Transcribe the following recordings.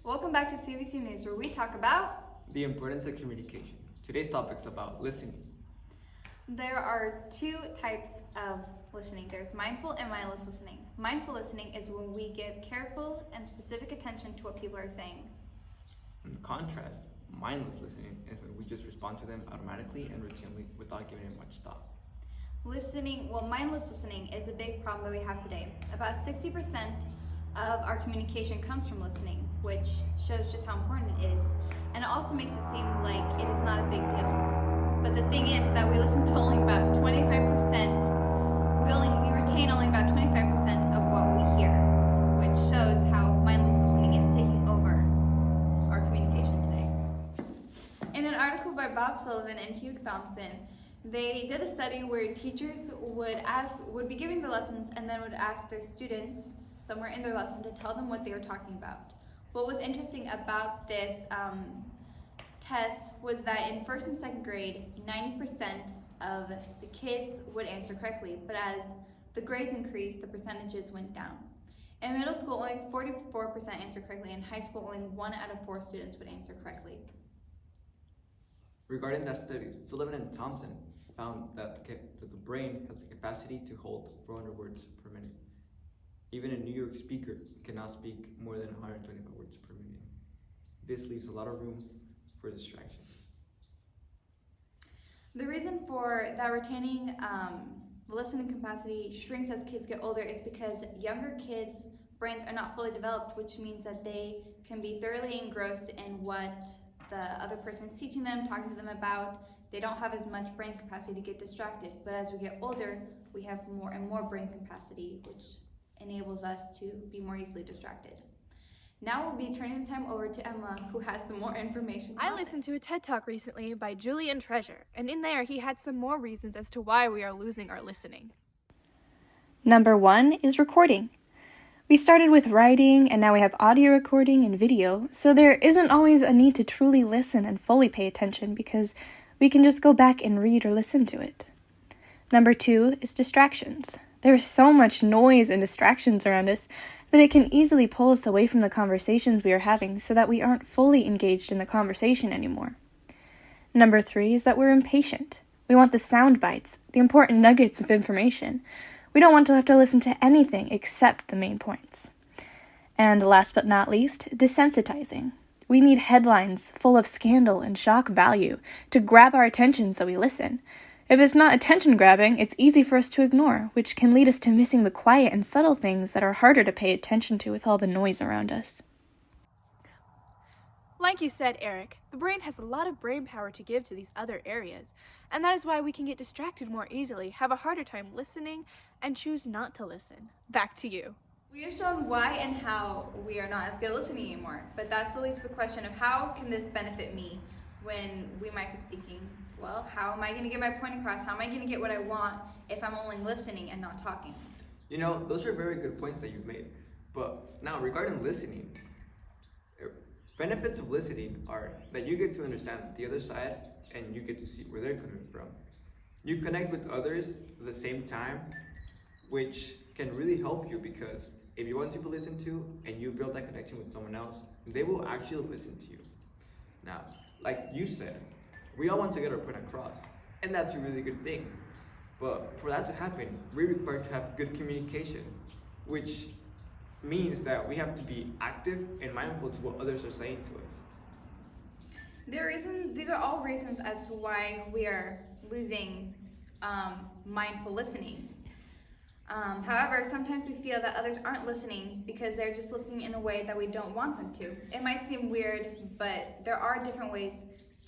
Welcome back to CBC News, where we talk about the importance of communication. Today's topic is about listening. There are two types of listening. There's mindful and mindless listening. Mindful listening is when we give careful and specific attention to what people are saying. In contrast, mindless listening is when we just respond to them automatically and routinely without giving it much thought. Mindless listening is a big problem that we have today. About 60% of our communication comes from listening, which shows just how important it is. And it also makes it seem like it is not a big deal. But the thing is that we listen to only about 25%, we retain only about 25% of what we hear, which shows how mindless listening is taking over our communication today. In an article by Bob Sullivan and Hugh Thompson, they did a study where teachers would be giving the lessons and then would ask their students somewhere in their lesson to tell them what they were talking about. What was interesting about this test was that in first and second grade, 90% of the kids would answer correctly, but as the grades increased, the percentages went down. In middle school, only 44% answered correctly. In high school, only 1 out of 4 students would answer correctly. Regarding that study, Sullivan and Thompson found that the brain has the capacity to hold 400 words per minute. Even a New York speaker cannot speak more than 125 words per minute. This leaves a lot of room for distractions. The reason for that retaining listening capacity shrinks as kids get older is because younger kids' brains are not fully developed, which means that they can be thoroughly engrossed in what the other person is teaching them, talking to them about. They don't have as much brain capacity to get distracted. But as we get older, we have more and more brain capacity, which enables us to be more easily distracted. Now we'll be turning the time over to Emma, who has some more information. I listened to a TED Talk recently by Julian Treasure, and in there he had some more reasons as to why we are losing our listening. Number 1 is recording. We started with writing, and now we have audio recording and video, so there isn't always a need to truly listen and fully pay attention because we can just go back and read or listen to it. Number 2 is distractions. There's so much noise and distractions around us that it can easily pull us away from the conversations we are having so that we aren't fully engaged in the conversation anymore. Number 3 is that we're impatient. We want the sound bites, the important nuggets of information. We don't want to have to listen to anything except the main points. And last but not least, desensitizing. We need headlines full of scandal and shock value to grab our attention so we listen. If it's not attention-grabbing, it's easy for us to ignore, which can lead us to missing the quiet and subtle things that are harder to pay attention to with all the noise around us. Like you said, Eric, the brain has a lot of brain power to give to these other areas, and that is why we can get distracted more easily, have a harder time listening, and choose not to listen. Back to you. We have shown why and how we are not as good at listening anymore, but that still leaves the question of how can this benefit me when we might be thinking, well, how am I going to get my point across? How am I going to get what I want if I'm only listening and not talking? You know, those are very good points that you've made. But now, regarding listening, benefits of listening are that you get to understand the other side and you get to see where they're coming from. You connect with others at the same time, which can really help you because if you want to be listened to and you build that connection with someone else, they will actually listen to you. Now, like you said, we all want to get our point across, and that's a really good thing. But for that to happen, we're required to have good communication, which means that we have to be active and mindful to what others are saying to us. These are all reasons as to why we are losing mindful listening. However, sometimes we feel that others aren't listening because they're just listening in a way that we don't want them to. It might seem weird, but there are different ways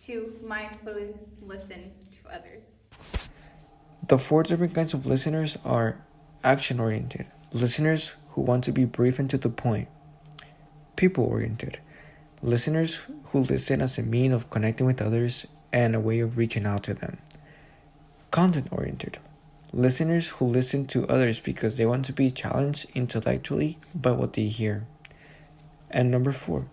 to mindfully listen to others. The 4 different kinds of listeners are action-oriented, listeners who want to be brief and to the point, people-oriented, listeners who listen as a means of connecting with others and a way of reaching out to them, content-oriented, listeners who listen to others because they want to be challenged intellectually by what they hear, and number 4,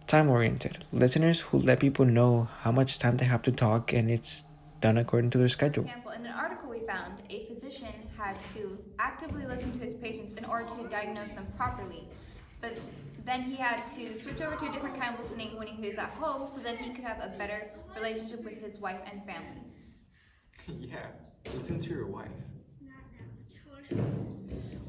time-oriented, listeners who let people know how much time they have to talk and it's done according to their schedule. For example, in an article we found, a physician had to actively listen to his patients in order to diagnose them properly. But Then he had to switch over to a different kind of listening when he was at home so that he could have a better relationship with his wife and family. Yeah, listen to your wife.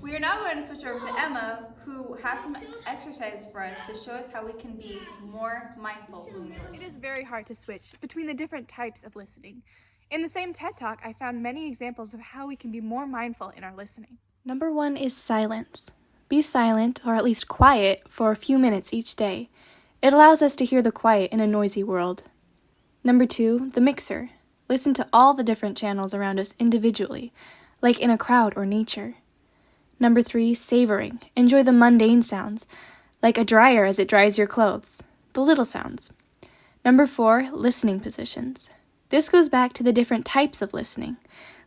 We are now going to switch over to Emma, who has some exercises for us to show us how we can be more mindful when we listen. It is very hard to switch between the different types of listening. In the same TED Talk, I found many examples of how we can be more mindful in our listening. Number 1 is silence. Be silent, or at least quiet, for a few minutes each day. It allows us to hear the quiet in a noisy world. Number 2, the mixer. Listen to all the different channels around us individually, like in a crowd or nature. Number 3, savoring. Enjoy the mundane sounds, like a dryer as it dries your clothes, the little sounds. Number 4, listening positions. This goes back to the different types of listening.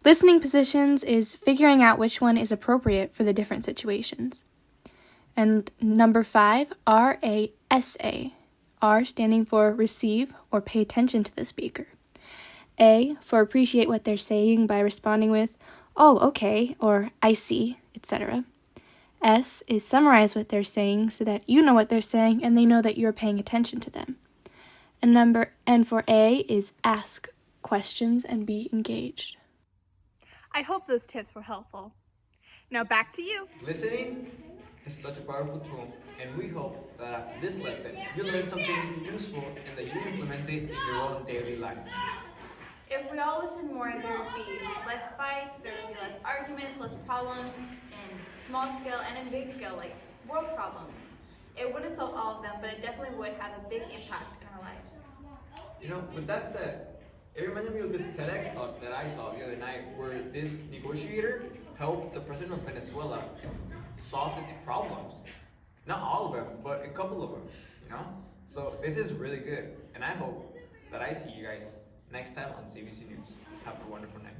Listening positions is figuring out which one is appropriate for the different situations. And number 5, RASA. R standing for receive or pay attention to the speaker. A for appreciate what they're saying by responding with, oh, okay, or I see, etc. S is summarize what they're saying so that you know what they're saying and they know that you're paying attention to them. And for A is ask questions and be engaged. I hope those tips were helpful. Now back to you. Listening is such a powerful tool, and we hope that after this lesson, you learned something useful and that you implement it in your own daily life. If we all listen more, there would be less fights, there would be less arguments, less problems in small scale and in big scale, like world problems. It wouldn't solve all of them, but it definitely would have a big impact in our lives. You know, with that said, it reminded me of this TEDx talk that I saw the other night where this negotiator helped the president of Venezuela solve its problems. Not all of them, but a couple of them, you know? So this is really good, and I hope that I see you guys next time on CBC News. Have a wonderful night.